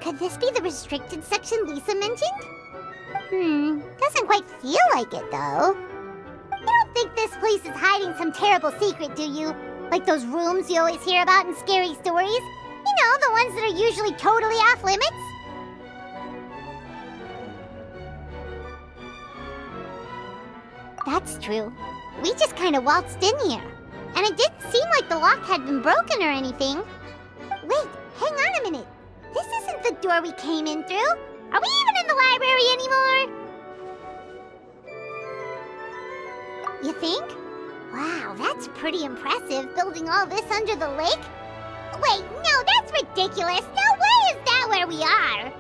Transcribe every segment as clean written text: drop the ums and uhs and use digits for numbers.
Could this be the restricted section Lisa mentioned? Doesn't quite feel like it, though. You don't think this place is hiding some terrible secret, do you? Like those rooms you always hear about in scary stories? You know, the ones that are usually totally off limits? That's true. We just kind of waltzed in here. And it didn't seem like the lock had been broken or anything. Wait, hang on a minute. This isn't the door we came in through. Are we even in the library anymore? You think? Wow, that's pretty impressive, building all this under the lake. Wait, no, that's ridiculous. No way is that where we are.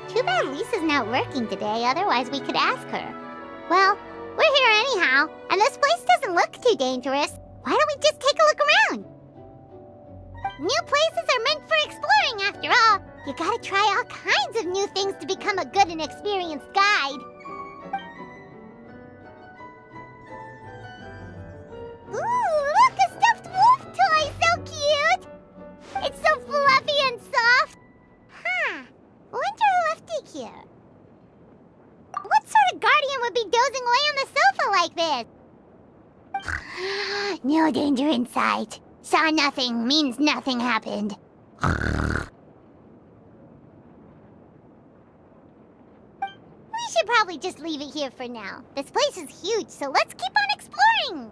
Too bad Lisa's not working today, otherwise we could ask her. Well, we're here anyhow, and this place doesn't look too dangerous. Why don't we just take a look around? New places are meant for exploring, after all. You gotta try all kinds of new things to become a good and experienced guide. Ooh, look, a stuffed wolf toy! So cute! It's so fluffy and soft. Wonder who left it here. What sort of guardian would be dozing away on the sofa like this? No danger in sight. Saw nothing means nothing happened. We should probably just leave it here for now. This place is huge, so let's keep on exploring.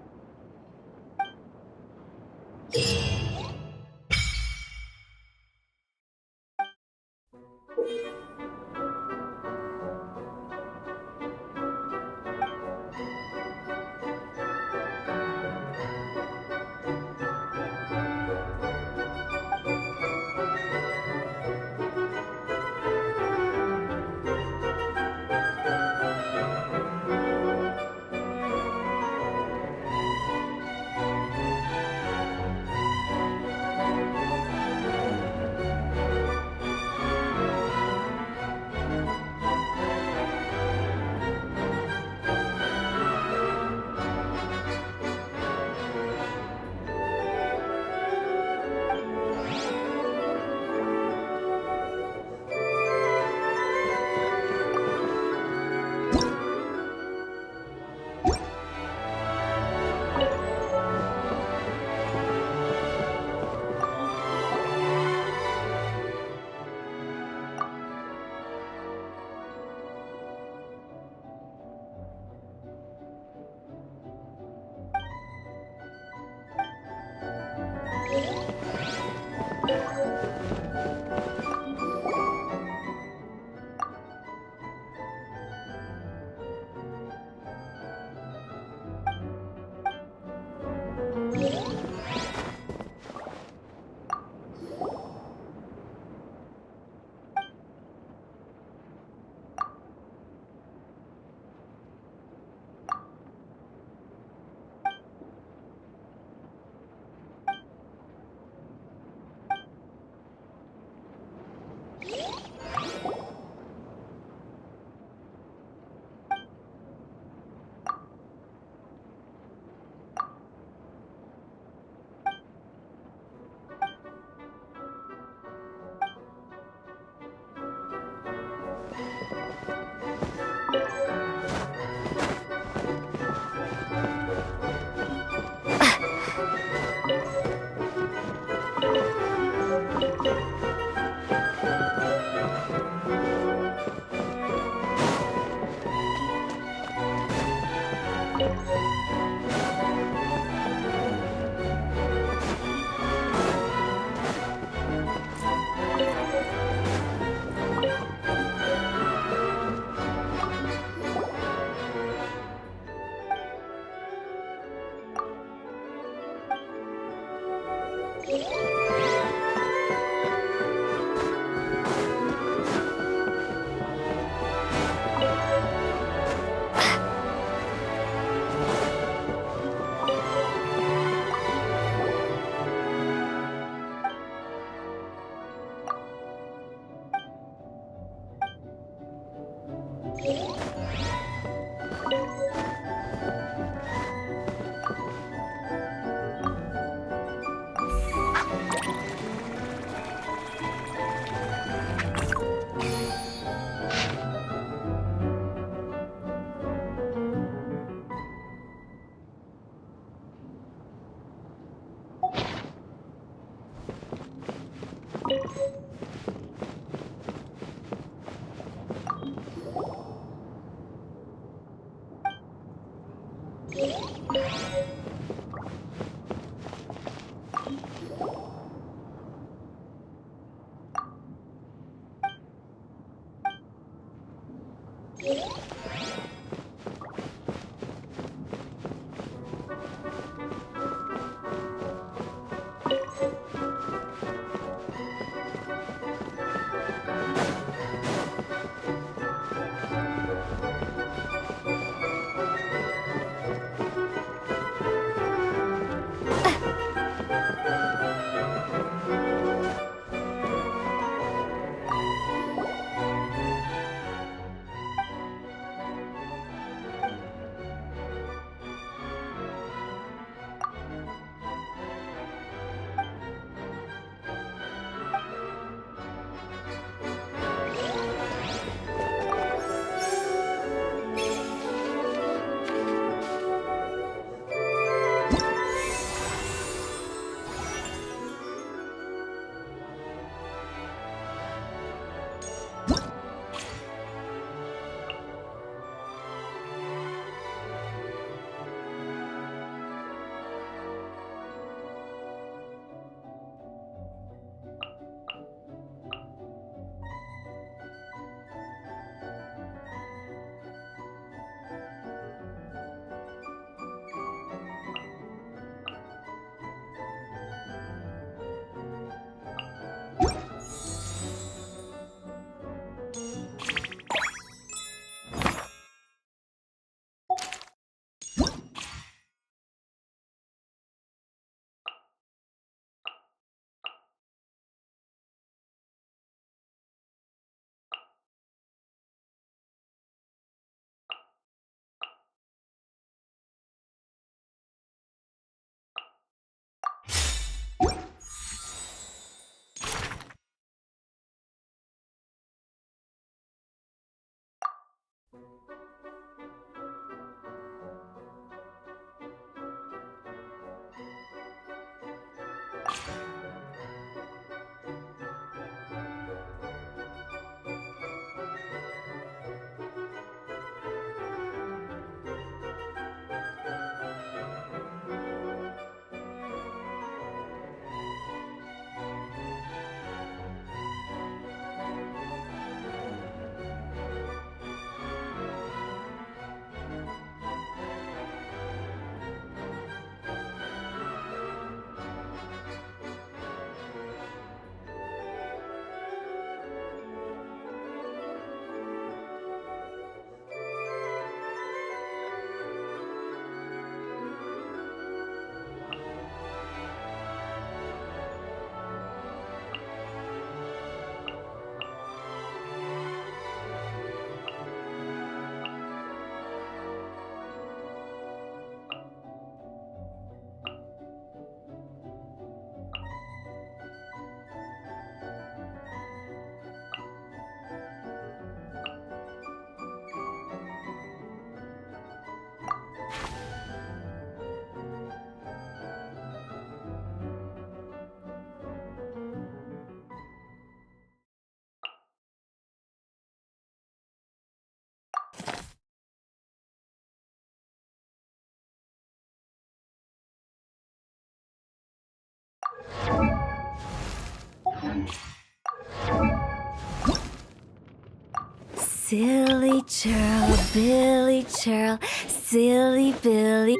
Silly churl, Billy churl, silly Billy.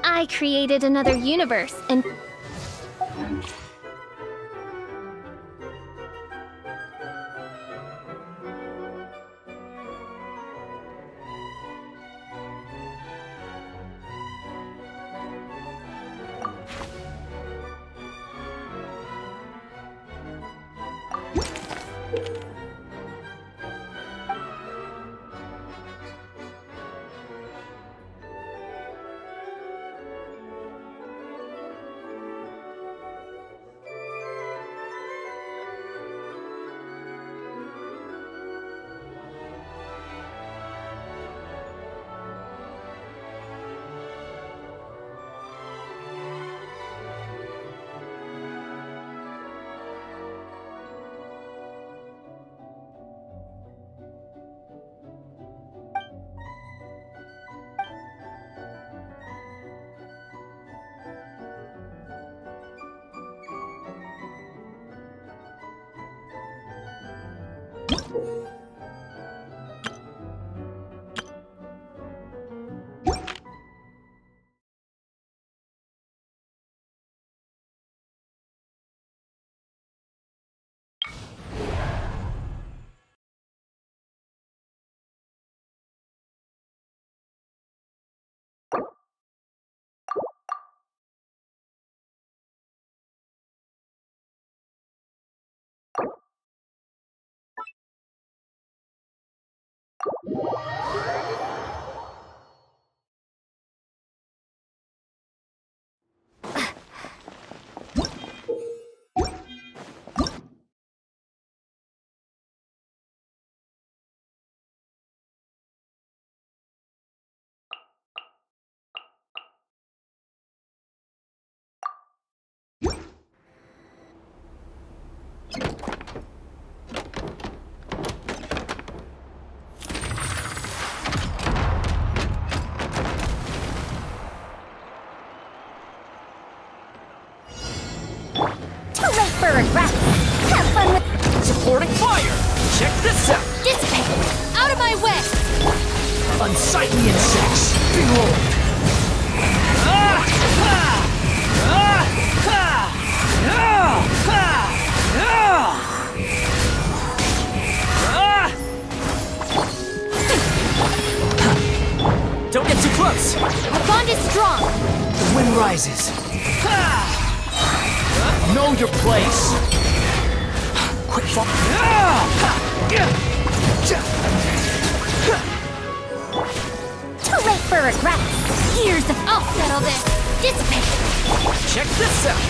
I created another universe and Too late for regrets. Have fun with Supporting fire! Check this out! Dissipate! Out of my way! Unsightly insects! Behold! Ah! Ha! Ah! Ha! Ah! Ha! Ah! Don't get too close! Our bond is strong! The wind rises. Know your place. Quick fall. too late for regrets. Years of... I'll settle this! Dissipate! Check this out.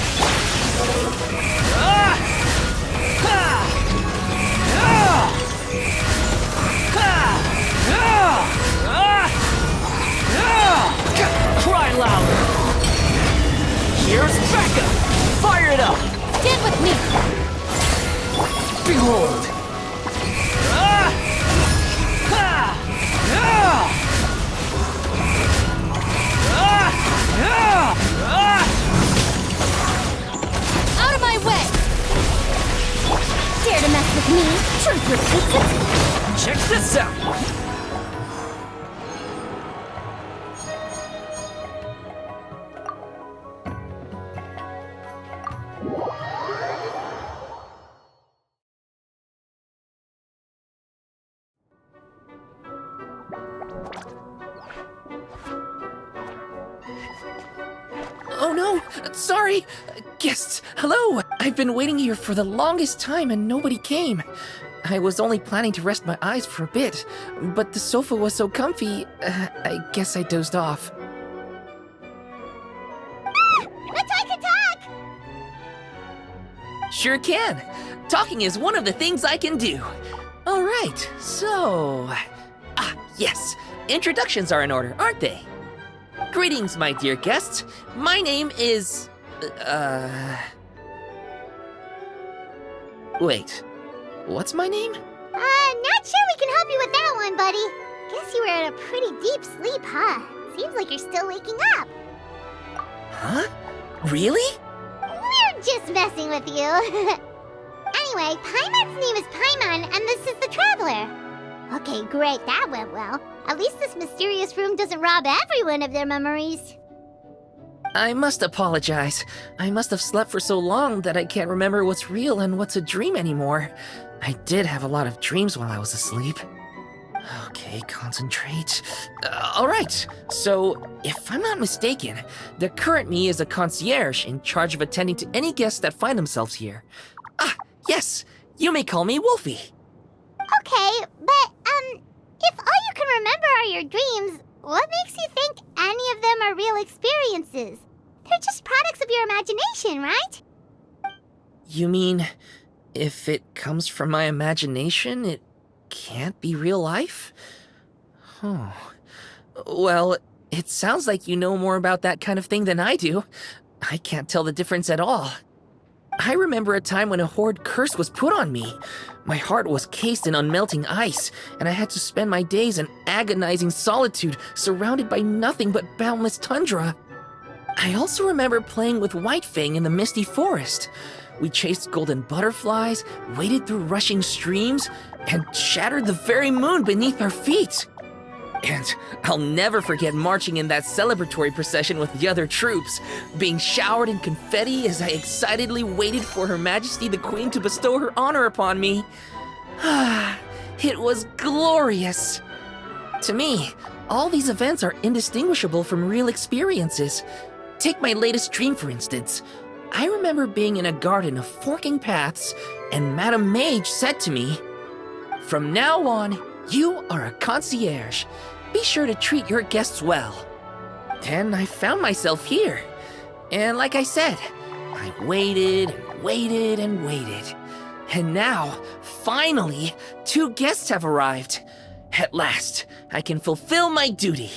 Cry louder. Here's backup. Fire it up. Stand with me! Behold. Out of my way! Dare to mess with me? Truth repeats it. Check this out. Oh no! Sorry! Guests, hello! I've been waiting here for the longest time and nobody came. I was only planning to rest my eyes for a bit, but the sofa was so comfy, I guess I dozed off. Let's I can talk! Sure can! Talking is one of the things I can do. Alright, so... yes! Introductions are in order, aren't they? Greetings, my dear guests. My name is... Wait. What's my name? Not sure we can help you with that one, buddy. Guess you were in a pretty deep sleep, huh? Seems like you're still waking up. Huh? Really? We're just messing with you. Anyway, Paimon's name is Paimon, and this is the Traveler. Okay, great, that went well. At least this mysterious room doesn't rob everyone of their memories. I must apologize. I must have slept for so long that I can't remember what's real and what's a dream anymore. I did have a lot of dreams while I was asleep. Okay, concentrate. Alright, so if I'm not mistaken, the current me is a concierge in charge of attending to any guests that find themselves here. Yes, you may call me Wolfie. Okay, but, if all you can remember are your dreams, what makes you think any of them are real experiences? They're just products of your imagination, right? You mean, if it comes from my imagination, it can't be real life? Oh. Well, it sounds like you know more about that kind of thing than I do. I can't tell the difference at all. I remember a time when a Horde curse was put on me. My heart was cased in unmelting ice, and I had to spend my days in agonizing solitude, surrounded by nothing but boundless tundra. I also remember playing with Whitefang in the misty forest. We chased golden butterflies, waded through rushing streams, and shattered the very moon beneath our feet. And I'll never forget marching in that celebratory procession with the other troops, being showered in confetti as I excitedly waited for Her Majesty the Queen to bestow her honor upon me. It was glorious. To me, all these events are indistinguishable from real experiences. Take my latest dream, for instance. I remember being in a garden of forking paths, and Madame Mage said to me, "From now on, you are a concierge. Be sure to treat your guests well." Then I found myself here. And like I said, I waited and waited and waited. And now, finally, 2 guests have arrived. At last, I can fulfill my duty.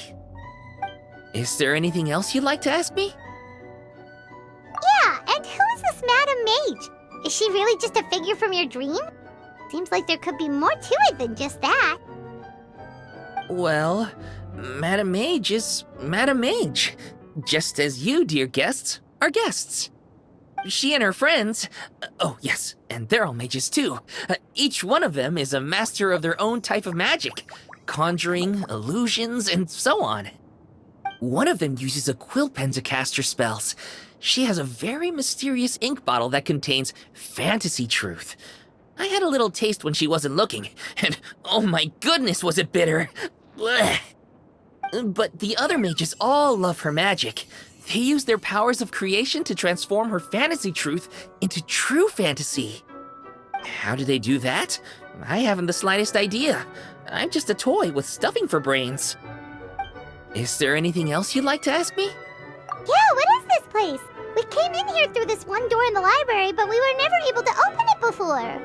Is there anything else you'd like to ask me? Yeah, and who is this Madame Mage? Is she really just a figure from your dream? Seems like there could be more to it than just that. Well, Madame Mage is Madame Mage, just as you, dear guests, are guests. She and her friends, oh yes, and they're all mages too. Each one of them is a master of their own type of magic, conjuring, illusions, and so on. One of them uses a quill pen to cast her spells. She has a very mysterious ink bottle that contains fantasy truth. I had a little taste when she wasn't looking, and oh my goodness was it bitter! Blech. But the other mages all love her magic. They use their powers of creation to transform her fantasy truth into true fantasy. How do they do that? I haven't the slightest idea. I'm just a toy with stuffing for brains. Is there anything else you'd like to ask me? Yeah, what is this place? We came in here through this one door in the library, but we were never able to open it before.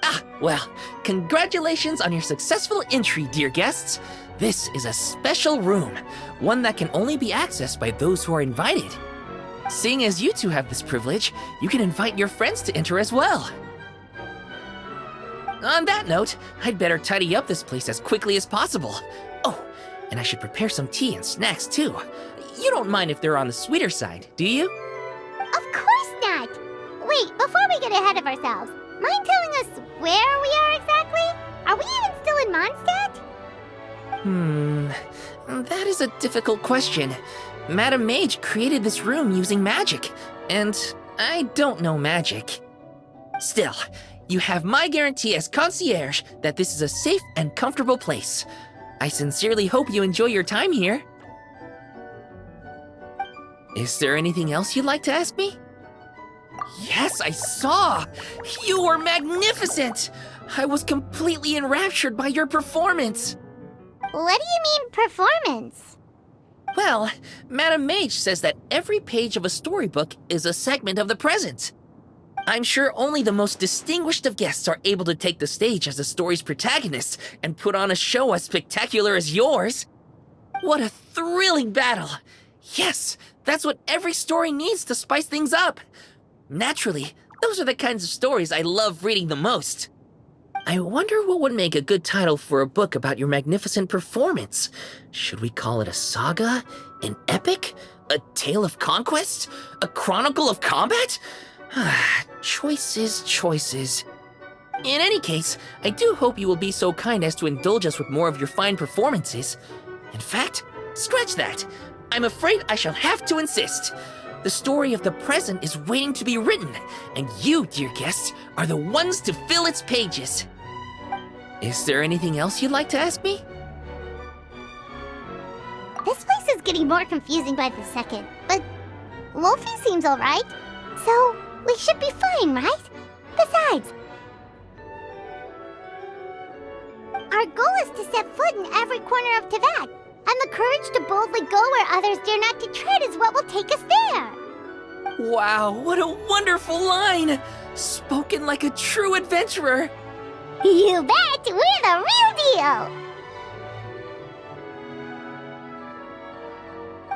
Ah, well, congratulations on your successful entry, dear guests. This is a special room, one that can only be accessed by those who are invited. Seeing as you two have this privilege, you can invite your friends to enter as well. On that note, I'd better tidy up this place as quickly as possible. Oh, and I should prepare some tea and snacks too. You don't mind if they're on the sweeter side, do you? Of course not! Wait, before we get ahead of ourselves, mind telling us where we are exactly? Are we even still in Mondstadt? That is a difficult question. Madame Mage created this room using magic, and I don't know magic. Still, you have my guarantee as concierge that this is a safe and comfortable place. I sincerely hope you enjoy your time here. Is there anything else you'd like to ask me? Yes, I saw! You were magnificent! I was completely enraptured by your performance. What do you mean, performance? Well, Madame Mage says that every page of a storybook is a segment of the present. I'm sure only the most distinguished of guests are able to take the stage as the story's protagonists and put on a show as spectacular as yours. What a thrilling battle! Yes, that's what every story needs to spice things up. Naturally, those are the kinds of stories I love reading the most. I wonder what would make a good title for a book about your magnificent performance. Should we call it a saga? An epic? A tale of conquest? A chronicle of combat? Choices, choices. In any case, I do hope you will be so kind as to indulge us with more of your fine performances. In fact, scratch that. I'm afraid I shall have to insist. The story of the present is waiting to be written, and you, dear guests, are the ones to fill its pages. Is there anything else you'd like to ask me? This place is getting more confusing by the second, but Wolfie seems alright. So, we should be fine, right? Besides, our goal is to set foot in every corner of Teyvat, and the courage to boldly go where others dare not to tread is what will take us there. Wow, what a wonderful line! Spoken like a true adventurer! You bet! We're the real deal!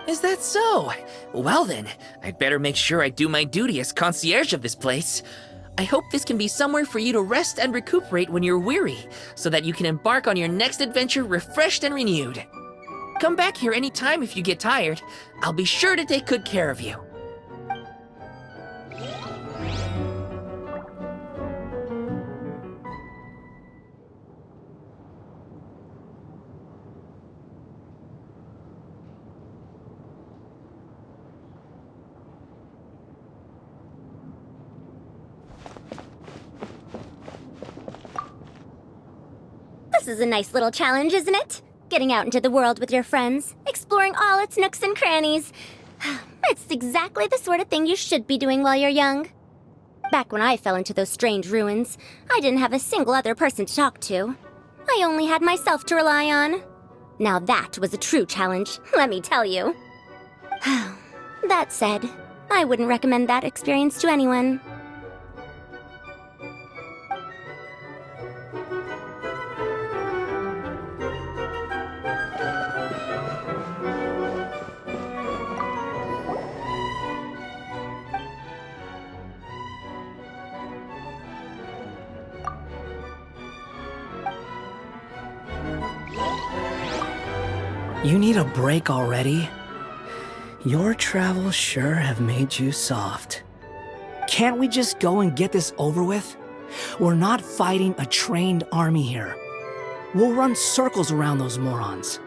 Is that so? Well then, I'd better make sure I do my duty as concierge of this place. I hope this can be somewhere for you to rest and recuperate when you're weary, so that you can embark on your next adventure refreshed and renewed. Come back here anytime if you get tired. I'll be sure to take good care of you. is a nice little challenge, isn't it? Getting out into the world with your friends, exploring all its nooks and crannies. It's exactly the sort of thing you should be doing while you're young. Back when I fell into those strange ruins, I didn't have a single other person to talk to. I only had myself to rely on. Now that was a true challenge, let me tell you. That said, I wouldn't recommend that experience to anyone. You need a break already? Your travels sure have made you soft. Can't we just go and get this over with? We're not fighting a trained army here. We'll run circles around those morons.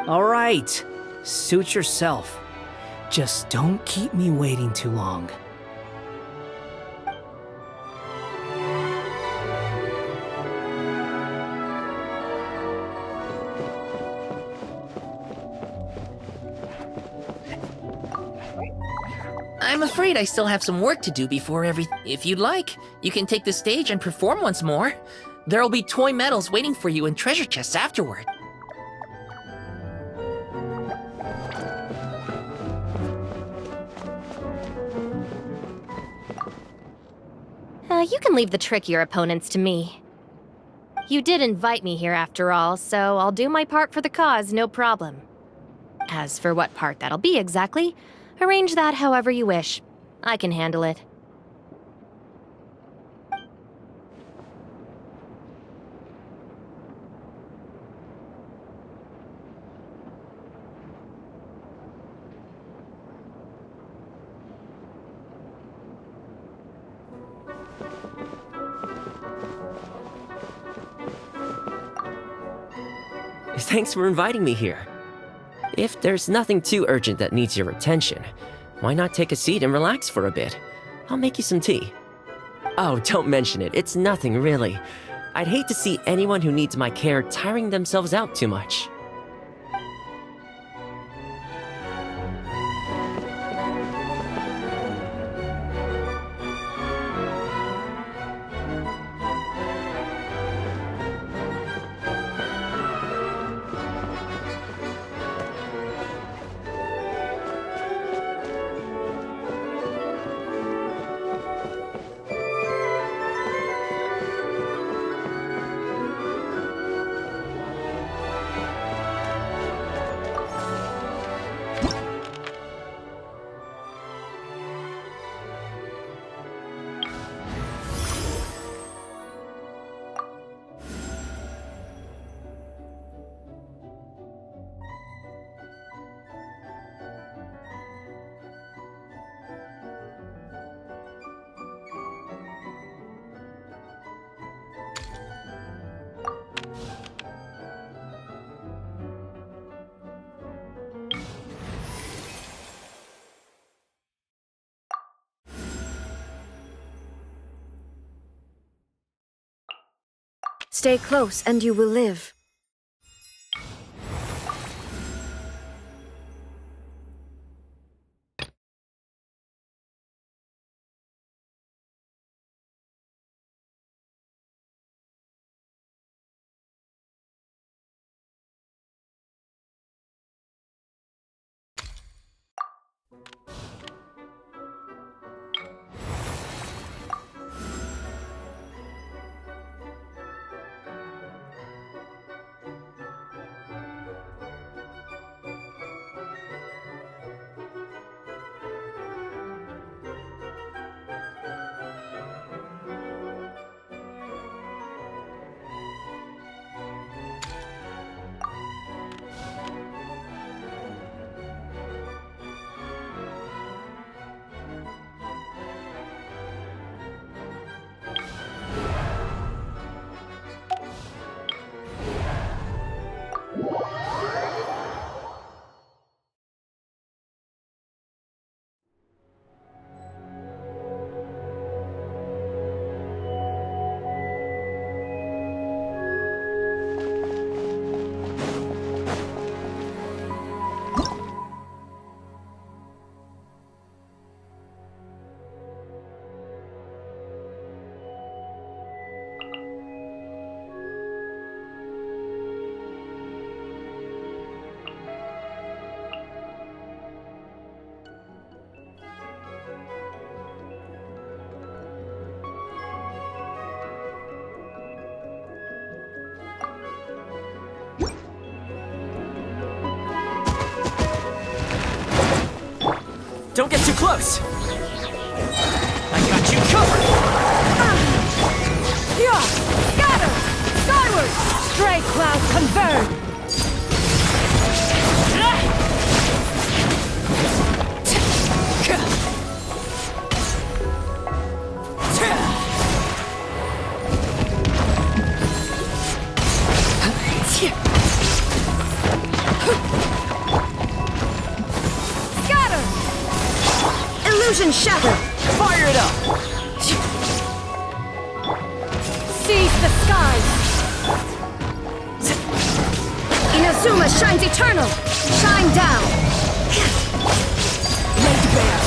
All right, suit yourself. Just don't keep me waiting too long. I'm afraid I still have some work to do before If you'd like, you can take the stage and perform once more. There'll be toy medals waiting for you in treasure chests afterward. You can leave the trickier opponents to me. You did invite me here after all, so I'll do my part for the cause, no problem. As for what part that'll be exactly, arrange that however you wish. I can handle it. Thanks for inviting me here. If there's nothing too urgent that needs your attention, why not take a seat and relax for a bit? I'll make you some tea. Oh, don't mention it. It's nothing, really. I'd hate to see anyone who needs my care tiring themselves out too much. Stay close and you will live. Don't get too close! I got you covered! Yeah! Scatter! Skyward! Stray cloud converge! Scatter! Illusion shatter! Fire it up! Seize the skies! Inazuma shines eternal! Shine down! Laid bare!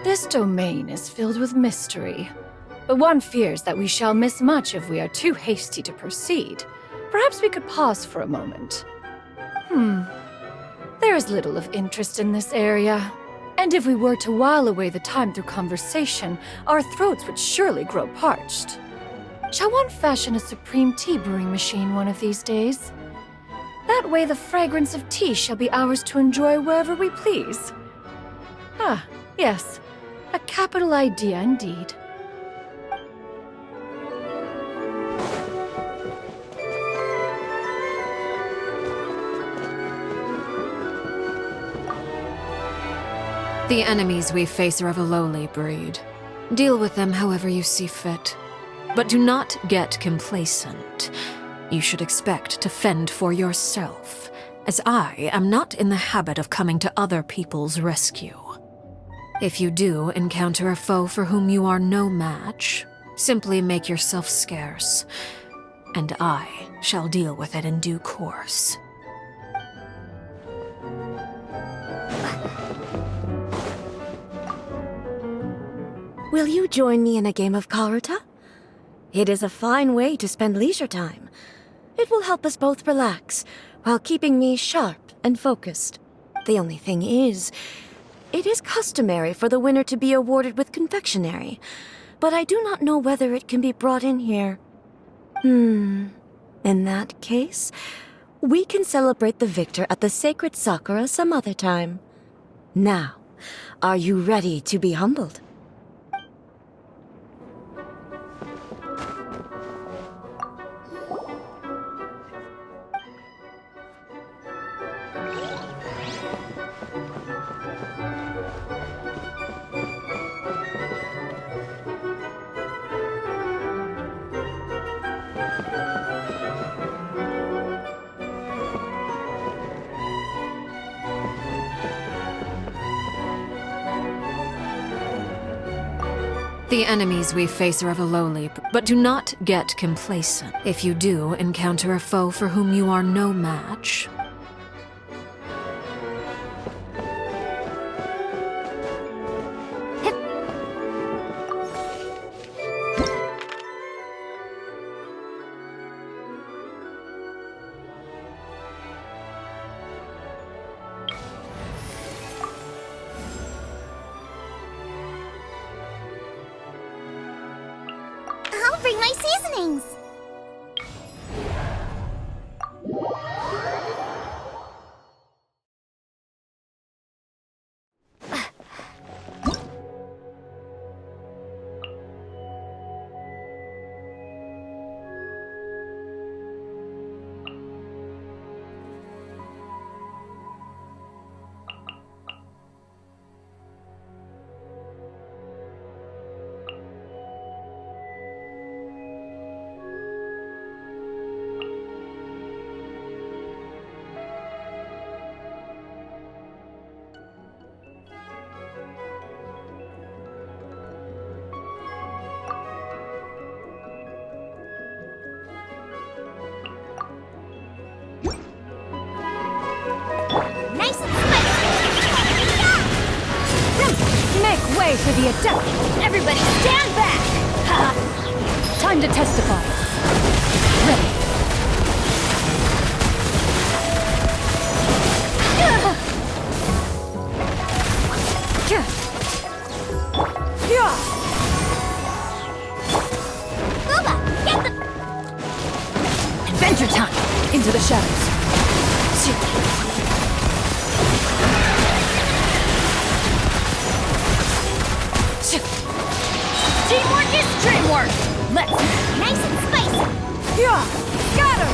This domain is filled with mystery, but one fears that we shall miss much if we are too hasty to proceed. Perhaps we could pause for a moment. There is little of interest in this area, and if we were to while away the time through conversation, our throats would surely grow parched. Shall one fashion a supreme tea brewing machine one of these days? That way the fragrance of tea shall be ours to enjoy wherever we please. Ah, yes. A capital idea indeed. The enemies we face are of a lowly breed. Deal with them however you see fit. But do not get complacent. You should expect to fend for yourself, as I am not in the habit of coming to other people's rescue. If you do encounter a foe for whom you are no match, simply make yourself scarce, and I shall deal with it in due course. Will you join me in a game of Karuta? It is a fine way to spend leisure time. It will help us both relax, while keeping me sharp and focused. The only thing is, it is customary for the winner to be awarded with confectionery, but I do not know whether it can be brought in here. In that case, we can celebrate the victor at the Sacred Sakura some other time. Now, are you ready to be humbled? The enemies we face are of a lowly, but do not get complacent. If you do encounter a foe for whom you are no match, I'll bring my seasonings. way for the adept! Everybody stand back! Time to testify. Ready. Booba, get the... Adventure time! Into the shadows. Teamwork is dreamwork! Let's... Nice and spicy! Scatter!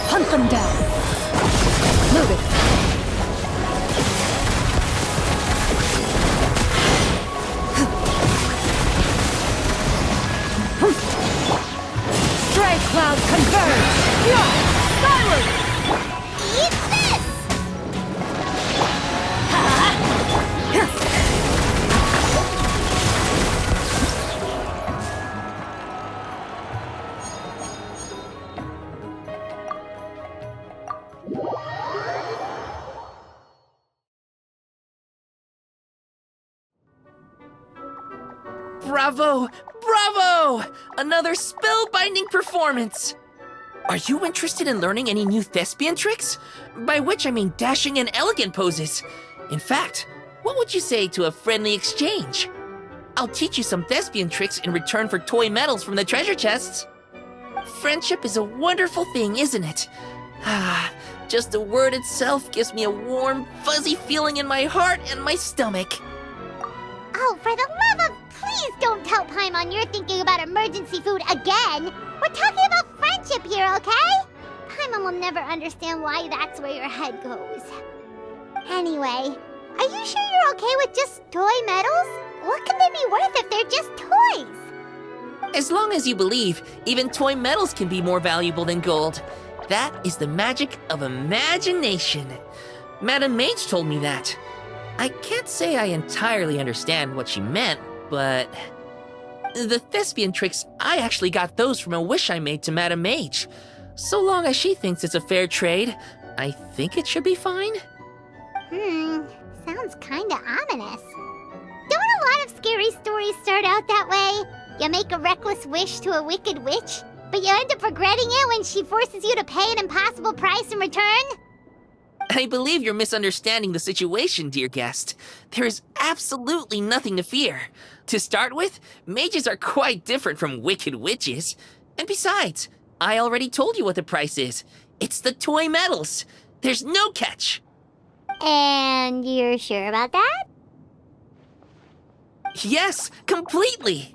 Hunt them down. Move it. Stray cloud converge! Skyward! Eat this! Bravo! Bravo! Another spellbinding performance! Are you interested in learning any new thespian tricks? By which I mean dashing and elegant poses. In fact, what would you say to a friendly exchange? I'll teach you some thespian tricks in return for toy medals from the treasure chests. Friendship is a wonderful thing, isn't it? Just the word itself gives me a warm, fuzzy feeling in my heart and my stomach. Oh, for the love of... Please don't tell Paimon you're thinking about emergency food again! We're talking about friendship here, okay? Paimon will never understand why that's where your head goes. Anyway, are you sure you're okay with just toy medals? What can they be worth if they're just toys? As long as you believe, even toy medals can be more valuable than gold. That is the magic of imagination. Madame Mage told me that. I can't say I entirely understand what she meant, but... The thespian tricks, I actually got those from a wish I made to Madame Mage. So long as she thinks it's a fair trade, I think it should be fine. Sounds kinda ominous. Don't a lot of scary stories start out that way? You make a reckless wish to a wicked witch, but you end up regretting it when she forces you to pay an impossible price in return? I believe you're misunderstanding the situation, dear guest. There is absolutely nothing to fear. To start with, mages are quite different from wicked witches. And besides, I already told you what the price is. It's the toy medals. There's no catch. And you're sure about that? Yes, completely.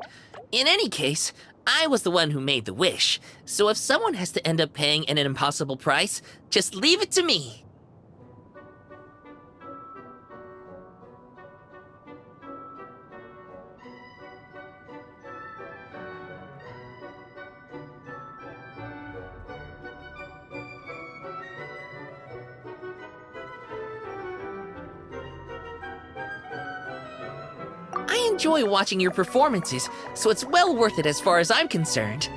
In any case, I was the one who made the wish. So if someone has to end up paying an impossible price, just leave it to me. I enjoy watching your performances, so it's well worth it as far as I'm concerned.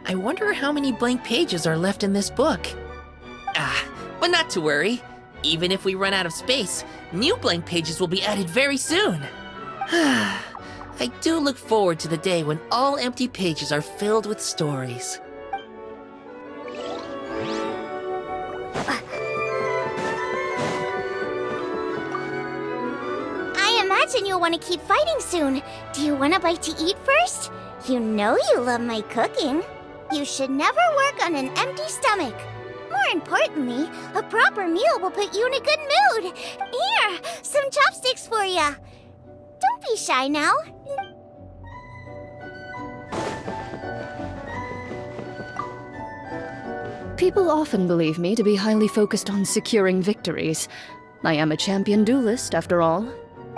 I wonder how many blank pages are left in this book. But not to worry. Even if we run out of space, new blank pages will be added very soon. I do look forward to the day when all empty pages are filled with stories. I imagine you'll want to keep fighting soon. Do you want a bite to eat first? You know you love my cooking. You should never work on an empty stomach. More importantly, a proper meal will put you in a good mood. Here, some chopsticks for ya. Don't be shy now. People often believe me to be highly focused on securing victories. I am a champion duelist, after all.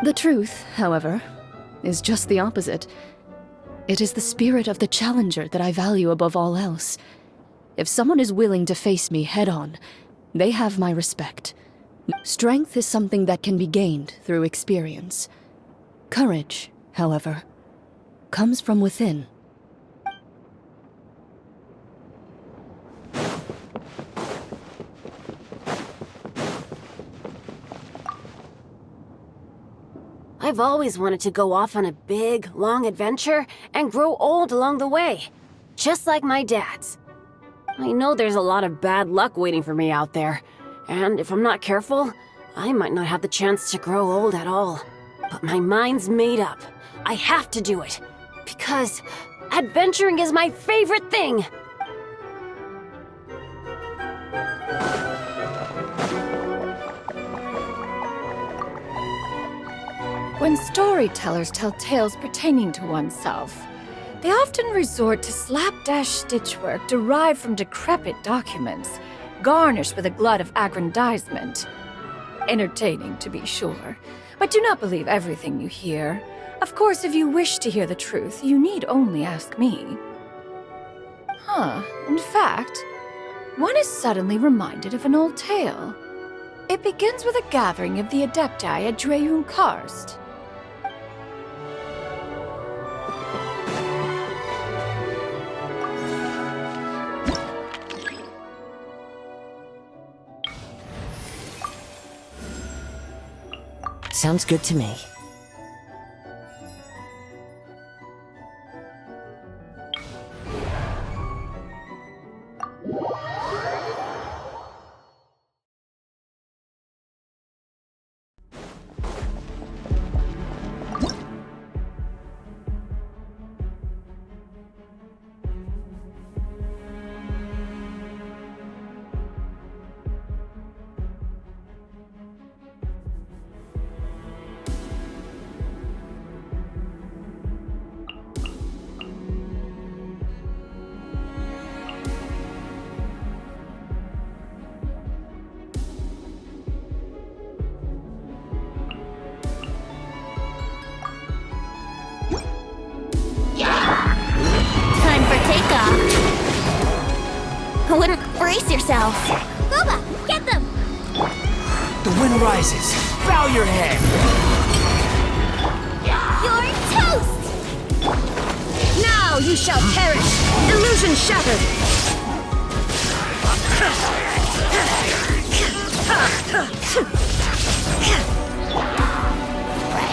The truth, however, is just the opposite. It is the spirit of the challenger that I value above all else. If someone is willing to face me head-on, they have my respect. Strength is something that can be gained through experience. Courage, however, comes from within. I've always wanted to go off on a big, long adventure and grow old along the way. Just like my dad's. I know there's a lot of bad luck waiting for me out there, and if I'm not careful, I might not have the chance to grow old at all. But my mind's made up. I have to do it. Because adventuring is my favorite thing! When storytellers tell tales pertaining to oneself, they often resort to slapdash stitchwork derived from decrepit documents, garnished with a glut of aggrandizement. Entertaining, to be sure, but do not believe everything you hear. Of course, if you wish to hear the truth, you need only ask me. In fact, one is suddenly reminded of an old tale. It begins with a gathering of the Adepti at Dreyun Karst. Sounds good to me. Brace yourself. Booba, get them! The wind rises. Bow your head. You're toast! Now you shall perish! Illusion shattered!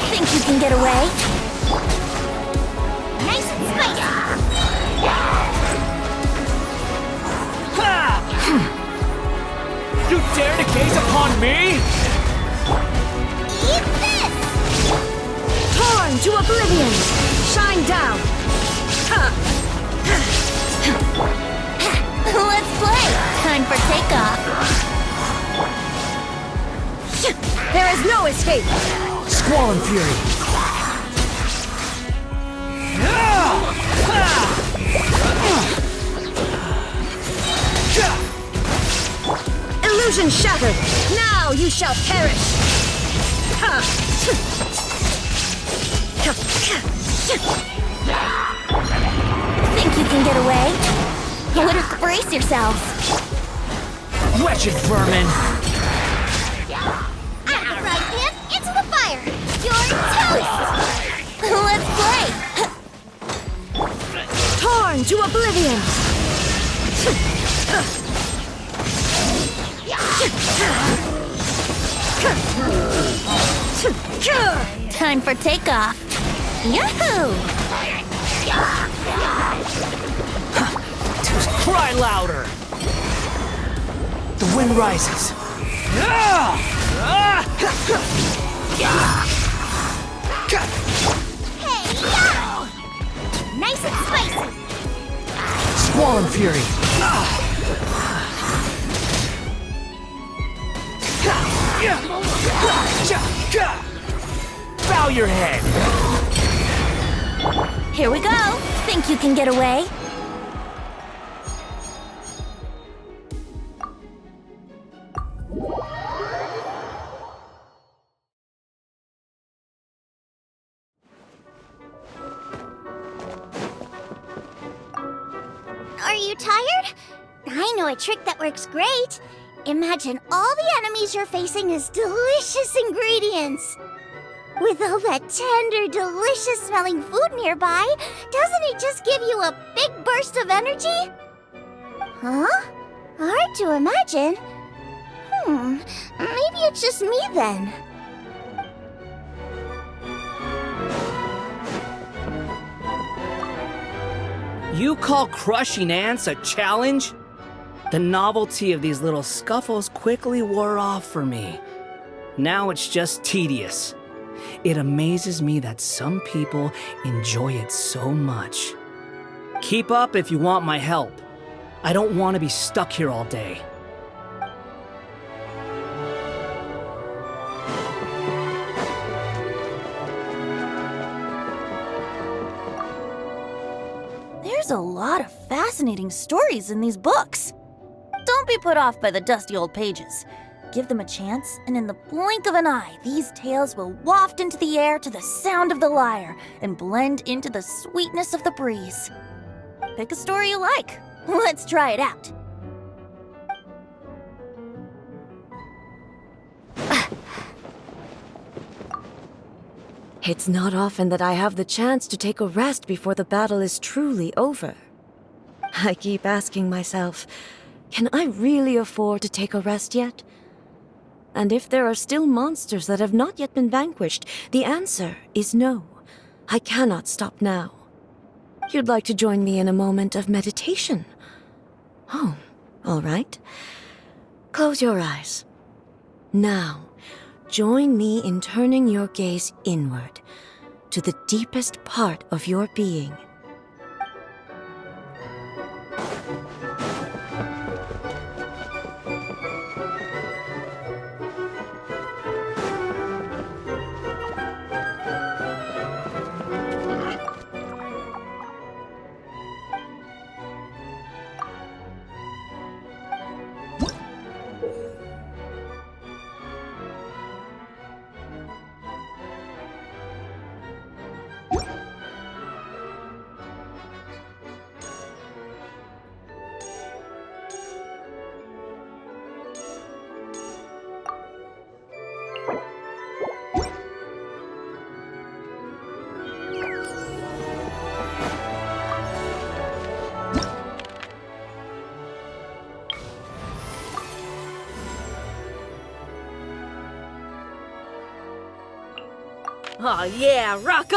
Think you can get away? Nice and spicy! You dare to gaze upon me? Eat this! Torn to oblivion! Shine down! Let's play! Time for takeoff. There is no escape! Squall and fury. Illusion shattered! Now you shall perish! Think you can get away? Brace yourselves. Wretched vermin! Out the frying pan, into the fire! You're toast! Let's play! Torn to oblivion! Time for takeoff. Yahoo! Cry louder! The wind rises. Hey, yo! Nice and spicy! Squall and fury. Bow your head. Here we go. Think you can get away? Are you tired? I know a trick that works great. Imagine all the enemies you're facing as delicious ingredients. With all that tender, delicious-smelling food nearby, doesn't it just give you a big burst of energy? Huh? Hard to imagine. Maybe it's just me then. You call crushing ants a challenge? The novelty of these little scuffles quickly wore off for me. Now it's just tedious. It amazes me that some people enjoy it so much. Keep up if you want my help. I don't want to be stuck here all day. There's a lot of fascinating stories in these books. Don't be put off by the dusty old pages. Give them a chance, and in the blink of an eye, these tales will waft into the air to the sound of the lyre and blend into the sweetness of the breeze. Pick a story you like. Let's try it out. It's not often that I have the chance to take a rest before the battle is truly over. I keep asking myself, can I really afford to take a rest yet? And if there are still monsters that have not yet been vanquished, the answer is no. I cannot stop now. You'd like to join me in a moment of meditation? Oh, all right. Close your eyes. Now, join me in turning your gaze inward, to the deepest part of your being. Oh yeah, rock